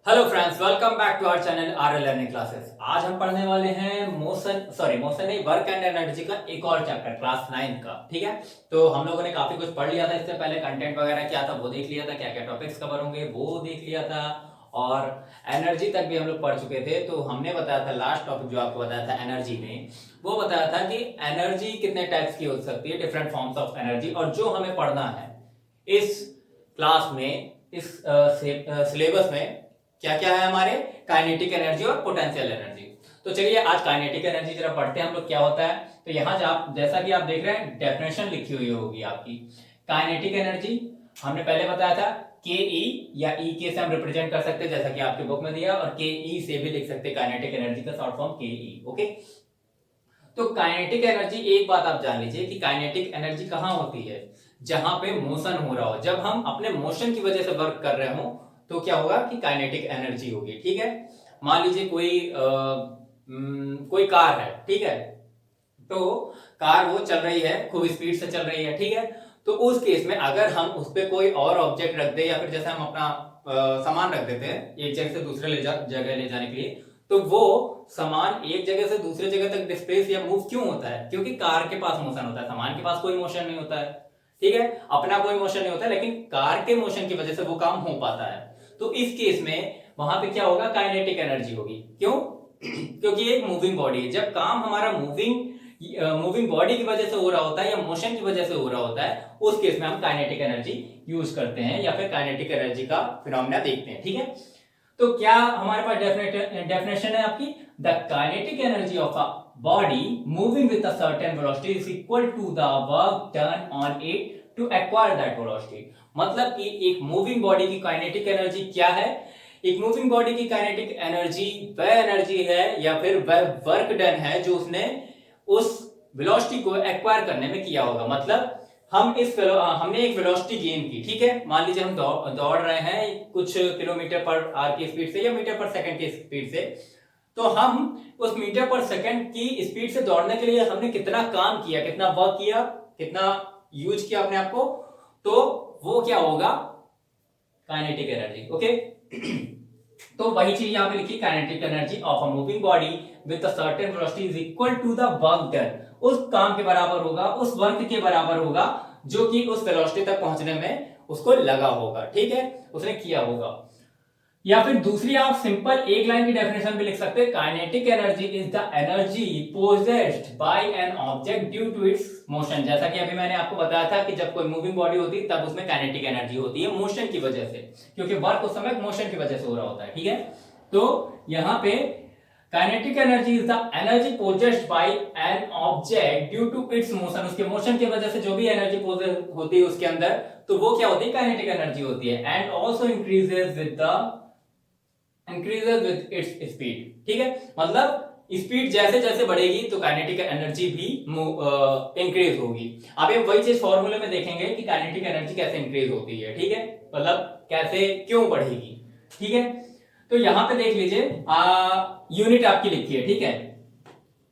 Hello friends, welcome back to our channel R learning classes. आज हम पढ़ने वाले हैं मोशन नहीं, वर्क एंड एनर्जी का एक और चैप्टर क्लास 9 का। ठीक है, तो हम लोगों ने काफी कुछ पढ़ लिया था इससे पहले। कंटेंट वगैरह क्या था वो देख लिया था, क्या क्या टॉपिक्स कवर होंगे वो देख लिया था, और एनर्जी तक भी हम लोग पढ़ चुके थे। तो हमने बताया था लास्ट टॉपिक जो आपको बताया था एनर्जी में, वो बताया था कि एनर्जी कितने टाइप्स की हो सकती है, डिफरेंट फॉर्म्स ऑफ एनर्जी। और जो हमें पढ़ना है इस क्लास में, इस सिलेबस में क्या क्या है हमारे, काइनेटिक एनर्जी और पोटेंशियल एनर्जी। तो चलिए आज काइनेटिक एनर्जी जरा पढ़ते हैं हम लोग क्या होता है। तो यहाँ जैसा कि आप देख रहे हैं डेफिनेशन लिखी हुई होगी आपकी। काइनेटिक एनर्जी हमने पहले बताया था के ई या ई के से हम रिप्रेजेंट कर सकते हैं, जैसा कि आपके बुक में दिया, और के ई से भी लिख सकते हैं काइनेटिक एनर्जी का शॉर्ट फॉर्म के ई। ओके, तो काइनेटिक एनर्जी, एक बात आप जान लीजिए कि काइनेटिक एनर्जी कहां होती है, जहां पे मोशन हो रहा हो। जब हम अपने मोशन की वजह से वर्क कर रहे हो तो क्या होगा कि काइनेटिक एनर्जी होगी। ठीक है, मान लीजिए कोई कार है, ठीक है, तो कार वो चल रही है, खूब स्पीड से चल रही है, ठीक है। तो उस केस में अगर हम उस पर कोई और ऑब्जेक्ट रख दे, या फिर जैसे हम अपना सामान रख देते हैं एक जगह से दूसरे जगह ले जाने के लिए, तो वो सामान एक जगह से दूसरे जगह तक डिस्प्लेस या मूव क्यों होता है? क्योंकि कार के पास मोशन होता है, सामान के पास कोई मोशन नहीं होता है। ठीक है, अपना कोई मोशन नहीं होता है, लेकिन कार के मोशन की वजह से वो काम हो पाता है। तो इस केस में वहां पे क्या होगा, काइनेटिक एनर्जी होगी। क्यों? क्योंकि एक मूविंग बॉडी है। जब काम हमारा मूविंग बॉडी की वजह से हो रहा होता है या मोशन की वजह से हो रहा होता है, उस केस में हम काइनेटिक एनर्जी यूज करते हैं या फिर काइनेटिक एनर्जी का फिनोमेना देखते हैं। ठीक है, तो क्या हमारे पास डेफिनेशन है आपकी, the kinetic energy of a body moving with a certain velocity is equal to the work done on it to acquire that velocity. मतलब कि एक मूविंग बॉडी की काइनेटिक एनर्जी क्या है? एक मूविंग बॉडी की काइनेटिक एनर्जी वह energy है या फिर वह वर्क डन है जो उसने उस वेलोसिटी को एक्वायर करने में किया होगा। मतलब हमने एक वेलोसिटी गेन की, ठीक है। मान लीजिए हम दौड़ रहे हैं कुछ किलोमीटर पर आवर की स्पीड से या मीटर पर सेकंड की स्पीड से, तो हम उस मीटर पर सेकंड की स्पीड से दौड़ने के लिए हमने कितना काम किया, कितना वर्क किया, कितना यूज किया अपने आप को, तो वो क्या होगा, काइनेटिक एनर्जी। ओके, तो वही चीज यहां पे लिखी, kinetic energy of a moving body with a certain velocity is equal to the work done. उस काम के बराबर होगा, उस वर्क के बराबर होगा जो कि उस वेलोसिटी तक पहुंचने में उसको लगा होगा। ठीक है, उसने किया होगा। या फिर दूसरी आप सिंपल एक लाइन की डेफिनेशन भी लिख सकते हैं, kinetic energy is the energy possessed by an object due to its motion. जैसा कि अभी मैंने आपको बताया था कि जब कोई मूविंग बॉडी होती है तब उसमें काइनेटिक एनर्जी होती है मोशन की वजह से, क्योंकि वर्क उस समय मोशन की वजह से हो रहा होता है। ठीक है, तो यहां पे kinetic energy is the energy possessed by an object due to its motion. उसके मोशन की वजह से जो भी एनर्जी पोजेस होती है उसके अंदर, तो वो क्या होती है, काइनेटिक एनर्जी होती है। And also increases with its speed. ठीक है, मतलब स्पीड जैसे जैसे बढ़ेगी तो काइनेटिक एनर्जी भी इंक्रीज होगी। अब ये वही चीज फॉर्मूले में देखेंगे कि काइनेटिक एनर्जी कैसे इंक्रीज होती है। ठीक है, मतलब कैसे, क्यों बढ़ेगी। ठीक है, तो यहां पे देख लीजिए, यूनिट आपकी लिखी है। ठीक है,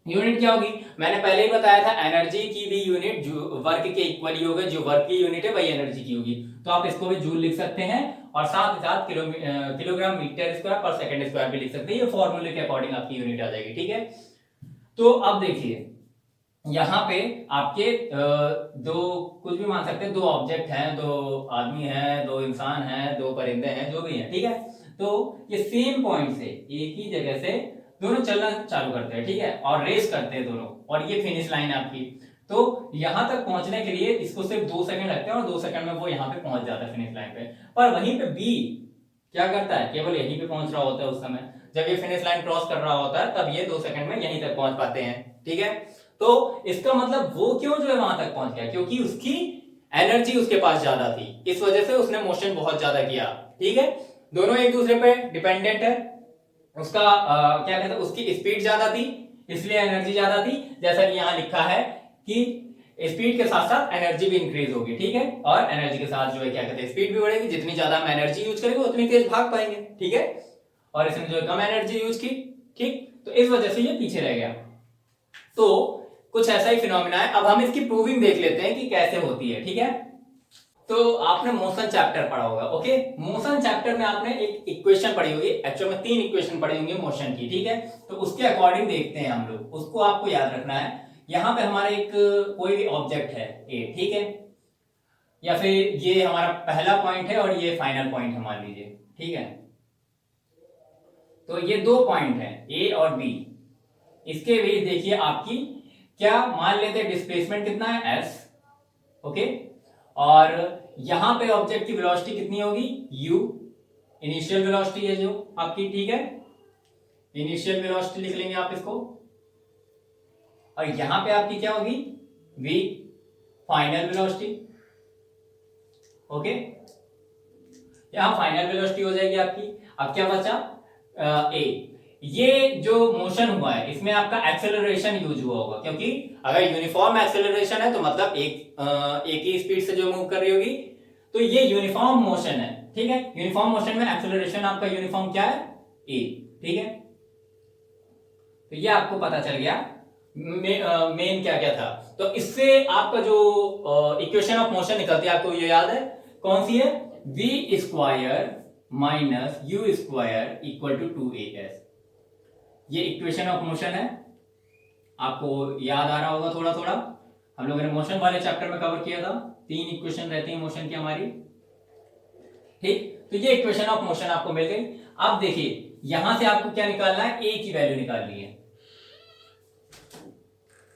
यूनिट क्या होगी, मैंने पहले ही बताया था एनर्जी की भी यूनिट जो वर्क के इक्वल ही होगा, जो वर्क की यूनिट है वही एनर्जी की होगी। तो आप इसको भी जूल लिख सकते हैं, और साथ ही साथ किलोग्राम मीटर स्क्वायर पर सेकंड स्क्वायर भी लिख सकते हैं। ये फॉर्मूले के अकॉर्डिंग आपकी यूनिट आ जाएगी। ठीक है, तो अब देखिए यहाँ पे आपके दो, कुछ भी मान सकते हैं, दो ऑब्जेक्ट हैं, दो आदमी हैं, दो इंसान हैं, दो परिंदे हैं, जो भी हैं। ठीक है, तो ये सेम पॉइंट से एक ही जगह से दोनों चलना चालू करते हैं, ठीक है, और रेस करते हैं दोनों, और ये फिनिश लाइन है आपकी। तो यहां तक पहुंचने के लिए इसको सिर्फ 2 सेकंड लगते हैं, और 2 सेकंड में वो यहाँ पे पहुंच जाता है फिनिश लाइन पे। पर वहीं पे बी क्या करता है, केवल यहीं पे पहुंच रहा होता है उस समय, जब ये फिनिश लाइन क्रॉस कर रहा होता है तब ये 2 सेकंड में यहीं तक पहुंच पाते हैं। ठीक है, तो इसका मतलब वो क्यों जो है वहां तक पहुंच गया, क्योंकि उसकी एनर्जी उसके पास ज्यादा थी, इस वजह से उसने मोशन बहुत ज्यादा किया। ठीक है, दोनों एक दूसरे पे डिपेंडेंट है। उसका क्या कहते हैं, उसकी स्पीड ज्यादा थी इसलिए एनर्जी ज्यादा थी। जैसा कि यहां लिखा है कि स्पीड के साथ साथ एनर्जी भी इंक्रीज होगी। ठीक है, और एनर्जी के साथ जो है क्या कहते हैं, स्पीड भी बढ़ेगी। जितनी ज्यादा हम एनर्जी यूज करेंगे उतनी तेज भाग पाएंगे। ठीक है, और इसने जो कम एनर्जी यूज की, ठीक, तो इस वजह से ये पीछे रह गया। तो कुछ ऐसा ही फिनोमिना है। अब हम इसकी प्रूविंग देख लेते हैं कि कैसे होती है। ठीक है, तो आपने मोशन चैप्टर पढ़ा होगा, ओके। मोशन चैप्टर में आपने एक इक्वेशन पढ़ी होगी, एक्चुअल में 3 इक्वेशन पढ़ी होंगी मोशन की, ठीक है। तो उसके अकॉर्डिंग देखते हैं हम लोग, उसको आपको याद रखना है। यहाँ पे हमारे एक कोई भी ऑब्जेक्ट है ए, ठीक है, या फिर ये हमारा पहला पॉइंट है और ये फाइनल पॉइंट है मान लीजिए, ठीक है। तो ये 2 पॉइंट है ए और बी, इसके बीच देखिए आपकी क्या मान लेते हैं डिस्प्लेसमेंट कितना है एस, ओके। और यहां पे ऑब्जेक्ट की वेलोसिटी कितनी होगी u, इनिशियल वेलोसिटी है जो आपकी, ठीक है। इनिशियल वेलोसिटी लिख लेंगे आप इसको, और यहां पे आपकी क्या होगी v, फाइनल वेलोसिटी, ओके। यहां फाइनल वेलोसिटी हो जाएगी आपकी। अब क्या बचा ए। ये जो मोशन हुआ है इसमें आपका एक्सेलरेशन यूज हुआ होगा, क्योंकि अगर यूनिफॉर्म एक्सेलरेशन है तो मतलब एक ही स्पीड से जो मूव कर रही होगी, तो ये यूनिफॉर्म मोशन है, ठीक है। यूनिफॉर्म मोशन में एक्सेलरेशन आपका यूनिफॉर्म क्या है ए, ठीक है। तो ये आपको पता चल गया मेन क्या क्या था। तो इससे आपका जो इक्वेशन ऑफ मोशन निकलती है आपको ये याद है कौन सी है, v square minus u square equal to 2as। ये इक्वेशन ऑफ मोशन है, आपको याद आ रहा होगा थोड़ा थोड़ा, हम लोगों ने मोशन वाले चैप्टर में कवर किया था। 3 इक्वेशन रहती है मोशन की हमारी, ठीक। तो ये इक्वेशन ऑफ मोशन आपको मिल गई। अब देखिए यहां से आपको क्या निकालना है, ए की वैल्यू निकालनी है,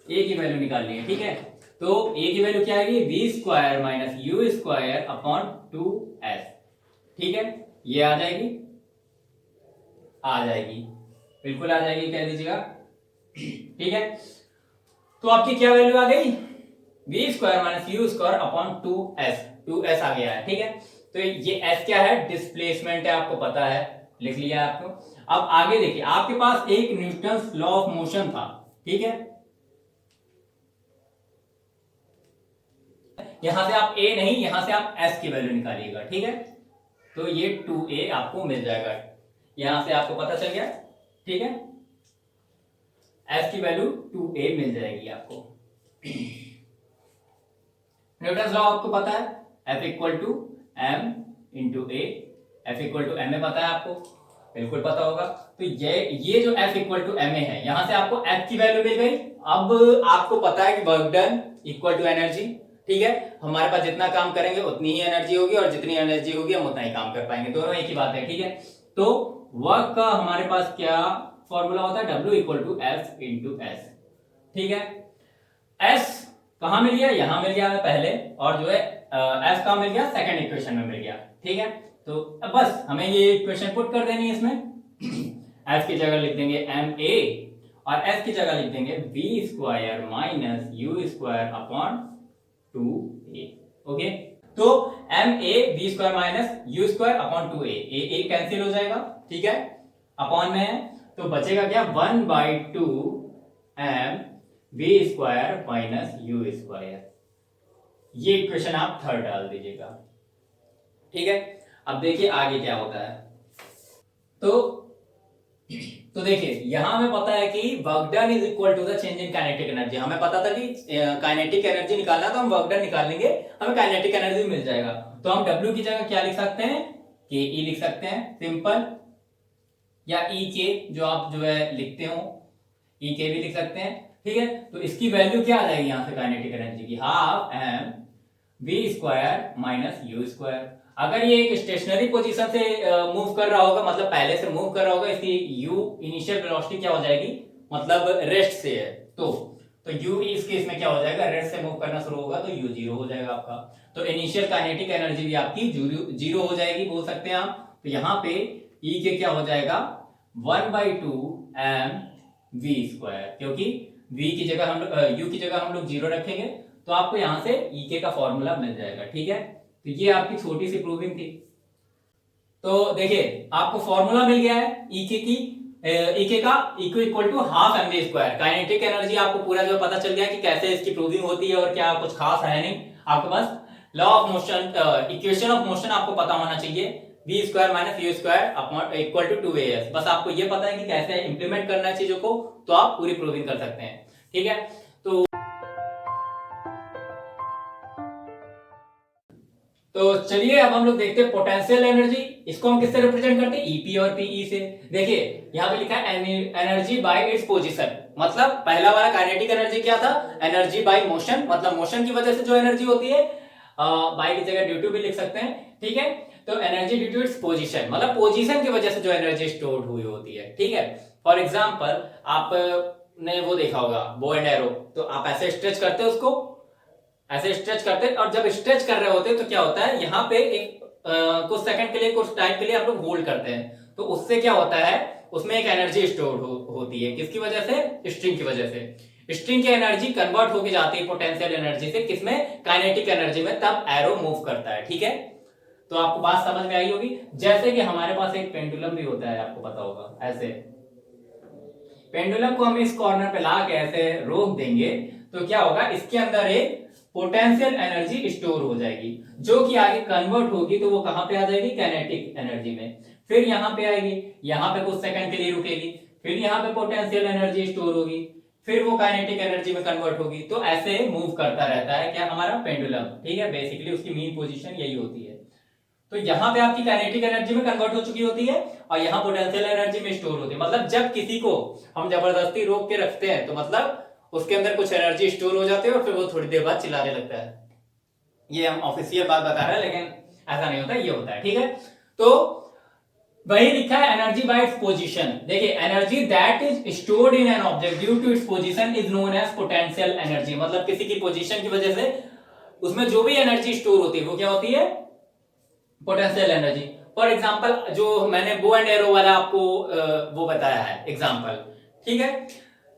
ए की वैल्यू निकालनी है, ठीक है। तो ए की वैल्यू क्या आएगी, v square minus u square upon 2s, ठीक है। ये आ जाएगी, आ जाएगी, बिल्कुल आ जाएगी, कह दीजिएगा, ठीक है। तो आपकी क्या वैल्यू आ गई, v square minus u square upon 2s आ गया है, ठीक है। तो ये s क्या है, डिस्प्लेसमेंट है, आपको पता है, लिख लिया आपको। अब आगे देखिए, आपके पास एक न्यूटन्स लॉ ऑफ मोशन था, ठीक है। यहां से आप a नहीं, यहां से आप s की वैल्यू निकालिएगा, ठीक है। तो ये 2a आपको मिल जाएगा, यहां से आपको पता चल गया, ठीक है। s की वैल्यू 2a मिल जाएगी आपको। न्यूटन्स लॉ आपको पता है, F equal to m into a, F equal to m a पता है आपको, बिल्कुल पता होगा। तो ये जो F equal to m a है, यहां से आपको F की वैल्यू मिल गई। अब आपको पता है कि work done equal to energy, ठीक है। हमारे पास जितना काम करेंगे उतनी ही एनर्जी होगी, और जितनी एनर्जी होगी हम उतना ही काम कर पाएंगे, दोनों एक ही बात है, ठीक है। तो वर्क का हमारे पास क्या फॉर्मूला होता है, W equal to F into S, ठीक है। S कहां मिल गया, यहां मिल गया पहले, और जो है F कहां मिल गया, सेकंड इक्वेशन में मिल गया, ठीक है। तो अब बस हमें ये इक्वेशन पुट कर देनी है इसमें। F की जगह लिख देंगे ma, और S की जगह लिख देंगे v square minus u square upon 2a, okay. तो ma v square minus u square upon 2a, a cancel हो जाएगा, ठीक है, अपॉन में, तो बचेगा क्या, 1/2 m v square minus u square. ये इक्वेशन आप थर्ड डाल दीजिएगा, ठीक है। अब देखिए आगे क्या होता है। तो देखिए यहां हमें पता है कि work done is equal to the change in kinetic energy. हमें पता था कि काइनेटिक एनर्जी निकालना, तो हम वर्क डन निकाल लेंगे, हमें काइनेटिक एनर्जी मिल जाएगा। तो हम W की जगह क्या लिख सकते हैं, के ई लिख सकते हैं सिंपल, या ई के जो आप जो है लिखते हो, ई के भी लिख सकते हैं, ठीक है। तो इसकी वैल्यू क्या आ जाएगी यहां से काइनेटिक एनर्जी की, half m v square minus u square. अगर ये एक स्टेशनरी पोजीशन से मूव कर रहा होगा, मतलब पहले से मूव कर रहा होगा, इसकी u इनिशियल वेलोसिटी क्या हो जाएगी, मतलब रेस्ट से है, तो u इस केस में क्या हो जाएगा, रेस्ट से मूव करना शुरू होगा, तो u जीरो हो जाएगा आपका। तो इनिशियल काइनेटिक एनर्जी भी आपकी जीरो हो जाएगी, बोल सकते हैं आप। तो यहाँ पे E के क्या हो जाएगा, 1/2 m v स्क्वायर, क्योंकि v की जगह हम लोग u की जगह हम लोग जीरो रखेंगे, तो आपको यहां से ई के का फॉर्मूला मिल जाएगा, ठीक है। तो ये आपकी छोटी सी प्रूविंग थी। तो देखिए आपको फॉर्मूला मिल गया है ई के की, ई के का equal to half m v square. Kinetic energy आपको पूरा जो पता चल गया कि कैसे इसकी प्रूविंग होती है, और क्या कुछ खास है नहीं, आपको बस law of motion, equation of motion आपको पता होना चाहिए, v square minus u square equal to 2as। बस आपको ये पता है कि कैसे इंप्लीमेंट करना है चीजों को, तो आप पूरी प्रूविंग कर सकते हैं, ठीक है। तो तो चलिए अब हम लोग देखते हैं पोटेंशियल एनर्जी। इसको हम किससे रिप्रेजेंट करते हैं, ईपी और पीई से। देखिए यहाँ पे लिखा है एनर्जी बाय इट्स पोजीशन, मतलब पहला वाला काइनेटिक एनर्जी क्या था, एनर्जी बाय मोशन, मतलब मोशन की वजह से जो एनर्जी होती है, बाय की जगह ड्यू टू भी लिख सकते हैं, ठीक है। तो energy due to its position, मतलब पोजीशन की वजह से जो एनर्जी स्टोर हुई होती है, ठीक है। फॉर एग्जाम्पल आपने वो देखा होगा बो एंड एरो, तो आप ऐसे स्ट्रेच करते हो उसको, ऐसे स्ट्रेच करते हैं, और जब स्ट्रेच कर रहे होते हैं तो क्या होता है, यहाँ पे एक कुछ सेकंड के लिए, कुछ टाइम के लिए आप लोग होल्ड करते हैं, तो उससे क्या होता है, उसमें एक एनर्जी स्टोर होती है, किसकी वजह से, स्ट्रिंग की वजह से। स्ट्रिंग की एनर्जी कन्वर्ट होके जाती है पोटेंशियल एनर्जी से, किसमें, काइनेटिक एनर्जी में, तब एरो मूव करता है, ठीक है। तो आपको बात समझ में आई होगी। जैसे कि हमारे पास एक पेंडुलम भी होता है, आपको पता होगा, ऐसे पेंडुलम को हम इस कॉर्नर पे ला के ऐसे रोक देंगे तो क्या होगा, इसके अंदर एक पोटेंशियल एनर्जी स्टोर हो जाएगी, जो कि आगे कन्वर्ट होगी, तो वो कहां पे आ जाएगी, काइनेटिक एनर्जी में। फिर यहां पे आएगी, यहां पे कुछ सेकंड के लिए रुकेगी, फिर यहां पे पोटेंशियल एनर्जी स्टोर होगी, फिर वो काइनेटिक एनर्जी में कन्वर्ट होगी। तो ऐसे मूव करता रहता है क्या, हमारा पेंडुलम, ठीक है। बेसिकली उसकी मेन पोजीशन यही होती है। तो यहां पे आपकी काइनेटिक एनर्जी में कन्वर्ट हो चुकी होती है, और यहां पोटेंशियल एनर्जी में स्टोर होती है। मतलब जब किसी को हम जबरदस्ती रोक के रखते हैं, तो मतलब उसके अंदर कुछ एनर्जी स्टोर हो जाती है, और फिर वो थोड़ी देर बाद चिल्लाने लगता है। ये हम ऑफिशियल बात बता रहे हैं, लेकिन ऐसा नहीं होता, ये होता है, ठीक है। तो वही लिखा है एनर्जी बाय इट्स पोजीशन। देखिए energy that is stored in an object due to its position is known as potential energy, मतलब किसी की पोजीशन की वजह से उसमें जो भी एनर्जी स्टोर होती है वो क्या होती है, पोटेंशियल एनर्जी। फॉर एग्जांपल जो मैंने बो एंड एरो वाला आपको वो बताया है एग्जांपल, ठीक है,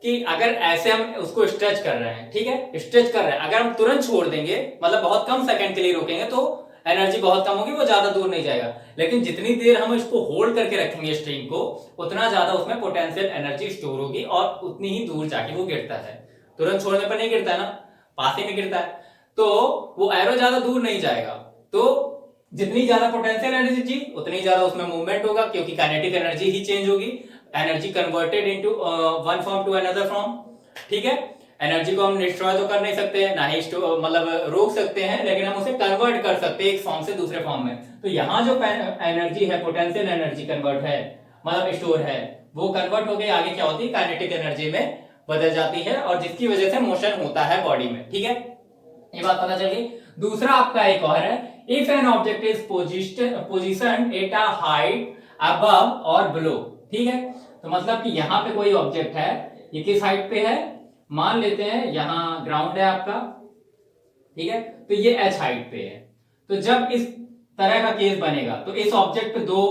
कि अगर ऐसे हम उसको स्ट्रेच कर रहे हैं, ठीक है, स्ट्रेच कर रहे हैं, अगर हम तुरंत छोड़ देंगे, मतलब बहुत कम सेकंड के लिए रोकेंगे, तो एनर्जी बहुत कम होगी, वो ज्यादा दूर नहीं जाएगा। लेकिन जितनी देर हम इसको होल्ड करके रखेंगे स्ट्रिंग को, उतना ज्यादा उसमें पोटेंशियल एनर्जी स्टोर होगी, और उतनी ही दूर जाके वो गिरता है। तुरंत छोड़ने पर नहीं गिरता है ना, पास ही में गिरता है, तो वो एरो ज्यादा दूर नहीं जाएगा। तो जितनी ज्यादा पोटेंशियल एनर्जी उतनी ज्यादा उसमें मूवमेंट होगा, क्योंकि काइनेटिक एनर्जी ही चेंज होगी, energy converted into one form to another form, ठीक है। एनर्जी को हम डिस्ट्रॉय तो कर नहीं सकते, ना ही मतलब रोक सकते हैं, लेकिन हम उसे कन्वर्ट कर सकते हैं एक फॉर्म से दूसरे फॉर्म में। तो यहाँ जो एनर्जी है, पोटेंशियल एनर्जी कन्वर्ट है, मतलब स्टोर है, वो कन्वर्ट होकर आगे क्या होती है, काइनेटिक एनर्जी में बदल जाती है, और जिसकी वजह से मोशन होता है बॉडी में, ठीक है। ये बात पता चल गई। दूसरा आपका एक और है, if an object is position eight a height above और बिलो, ठीक है। तो मतलब कि यहां पे कोई ऑब्जेक्ट है, ये किस हाइट पे है, मान लेते हैं यहां ग्राउंड है आपका, ठीक है, तो ये एच हाइट पे है। तो जब इस तरह का केस बनेगा, तो इस ऑब्जेक्ट पे दो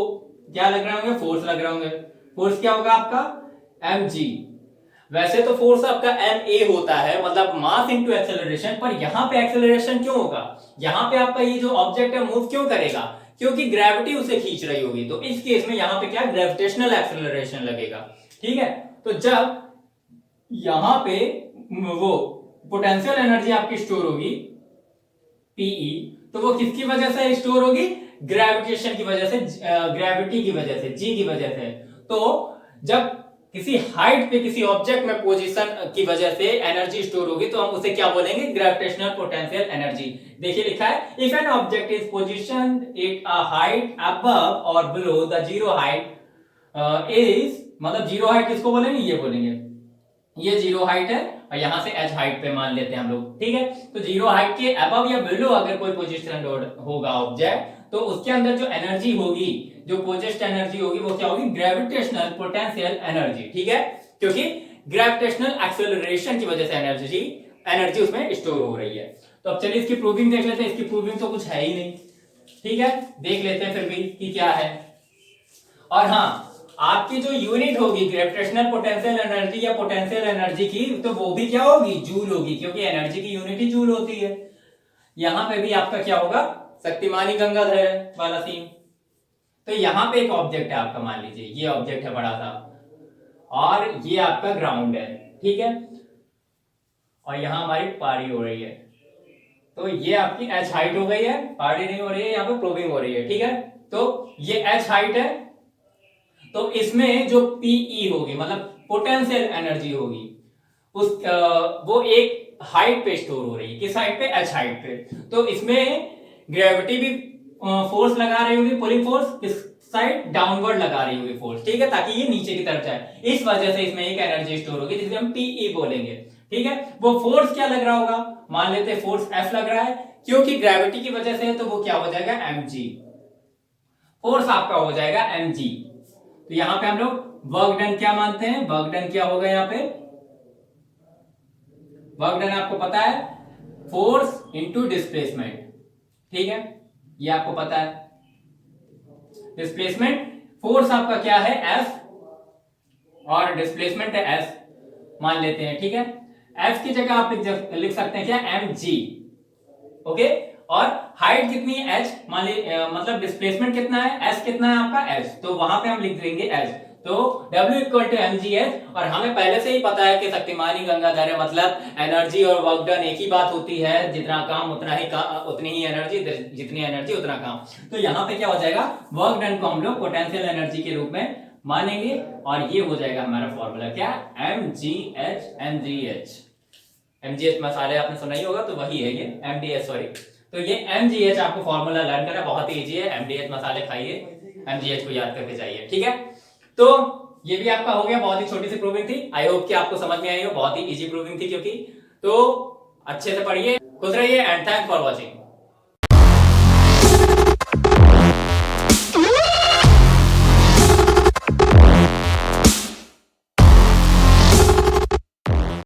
क्या लग रहे होंगे, फोर्स लग रहे होंगे। फोर्स क्या होगा आपका, एम जी। वैसे तो फोर्स आपका एम ए होता है, मतलब मास इनटू एक्सेलरेशन, पर यहां पे एक्सेलरेशन क्यों होगा, यहां पे आपका ये जो ऑब्जेक्ट है मूव क्यों करेगा, क्योंकि ग्रेविटी उसे खींच रही होगी। तो इस केस में यहां पे क्या, ग्रेविटेशनल एक्सेलरेशन लगेगा, ठीक है। तो जब यहां पे वो पोटेंशियल एनर्जी आपकी स्टोर होगी पीई, तो वो किसकी वजह से स्टोर होगी, ग्रेविटेशन की वजह से, ग्रेविटी की वजह से, जी की वजह से। तो जब किसी हाइट पे किसी ऑब्जेक्ट में पोजीशन की वजह से एनर्जी स्टोर होगी, तो हम उसे क्या बोलेंगे, ग्रेविटेशनल पोटेंशियल एनर्जी। देखिए लिखा है, if an object is position at a height above और below the zero height is, मतलब जीरो हाइट किसको बोलेंगे, ये बोलेंगे, ये जीरो हाइट है, और यहां से एच हाइट पे मान लेते हैं हम लोग, ठीक है। तो जीरो हाइट के अबव या बिलो अगर कोई पोजीशन होगा ऑब्जेक्ट, तो उसके अंदर जो एनर्जी होगी, जो पोजेस्ट एनर्जी होगी, वो क्या होगी, ग्रेविटेशनल पोटेंशियल एनर्जी, ठीक है। क्योंकि ग्रेविटेशनल एक्सेलरेशन की वजह से एनर्जी उसमें स्टोर हो रही है। तो अब चलिए इसकी प्रूविंग देख लेते हैं। इसकी प्रूविंग तो कुछ है ही नहीं, ठीक है, देख लेते हैं फिर भी कि क्या है। और हाँ, आपकी जो यूनिट होगी ग्रेविटेशनल पोटेंशियल एनर्जी या पोटेंशियल एनर्जी की, तो वो भी क्या होगी, जूल होगी, क्योंकि एनर्जी की यूनिट ही जूल होती है। यहां पे भी आपका क्या होगा, शक्तिमानी गंगाधर वाला सीन। तो यहां पे एक ऑब्जेक्ट है आपका, मान लीजिए ये ऑब्जेक्ट है बड़ा सा, और ये आपका ग्राउंड है, ठीक है, और यहां हमारी पारी हो रही है। तो ये आपकी एच हाइट हो गई है, पारी नहीं हो रही है, यहाँ पे प्रोबिंग हो रही है, ठीक है। तो ये एच हाइट है, तो इसमें जो पीई होगी, मतलब पोटेंशियल एनर्जी होगी, वो एक हाइट पे स्टोर हो रही है, किस हाइट पे, एच हाइट पे। तो इसमें ग्रेविटी भी फोर्स लगा रही होगी, पुलिंग फोर्स किस साइड, डाउनवर्ड लगा रही होगी फोर्स, ठीक है, ताकि ये नीचे की तरफ जाए। इस वजह से इसमें एक एनर्जी स्टोर होगी जिसे हम पीई बोलेंगे, ठीक है। वो फोर्स क्या लग रहा होगा, मान लेते हैं फोर्स एफ लग रहा है, क्योंकि ग्रेविटी की वजह से है, तो वो क्या हो जाएगा mg, फोर्स आपका हो जाएगा mg। तो यहां पे हम लोग वर्क डन क्या मानते हैं, वर्क डन क्या होगा यहाँ पे, वर्क डन आपको पता है फोर्स इंटू डिस्प्लेसमेंट, ठीक है, ये आपको पता है। डिस्प्लेसमेंट, फोर्स आपका क्या है F और डिस्प्लेसमेंट है S मान लेते हैं, ठीक है। F की जगह आप लिख सकते हैं क्या, mg, ओके। और हाइट कितनी है h, मान लीजिए मतलब डिस्प्लेसमेंट कितना है, s कितना है आपका h, तो वहां पे हम लिख देंगे h, तो W इक्वल टू mgh। और हमें पहले से ही पता है कि शक्तिमानी गंगाधर मतलब एनर्जी और वर्क डन एक ही बात होती है, जितना काम उतना ही उतनी ही एनर्जी, जितनी एनर्जी उतना काम। तो यहाँ पे क्या हो जाएगा, वर्क डन को हम लोग पोटेंशियल एनर्जी के रूप में मानेंगे, और ये हो जाएगा हमारा फॉर्मूला क्या, mgh। mgh मसाले आपने सुना ही होगा, तो वही है ये mdh, सॉरी। तो ये mgh आपको फॉर्मूला लर्न करना बहुत ही इजी है, mdh मसाले खाइए, mgh को याद करके जाइए, ठीक है। तो ये भी आपका हो गया, बहुत ही छोटी सी प्रूविंग थी, आई होप कि आपको समझ में आई हो, बहुत ही इजी प्रूविंग थी क्योंकि। तो अच्छे से पढ़िए, खुश रहिए एंड थैंक्स फॉर वॉचिंग।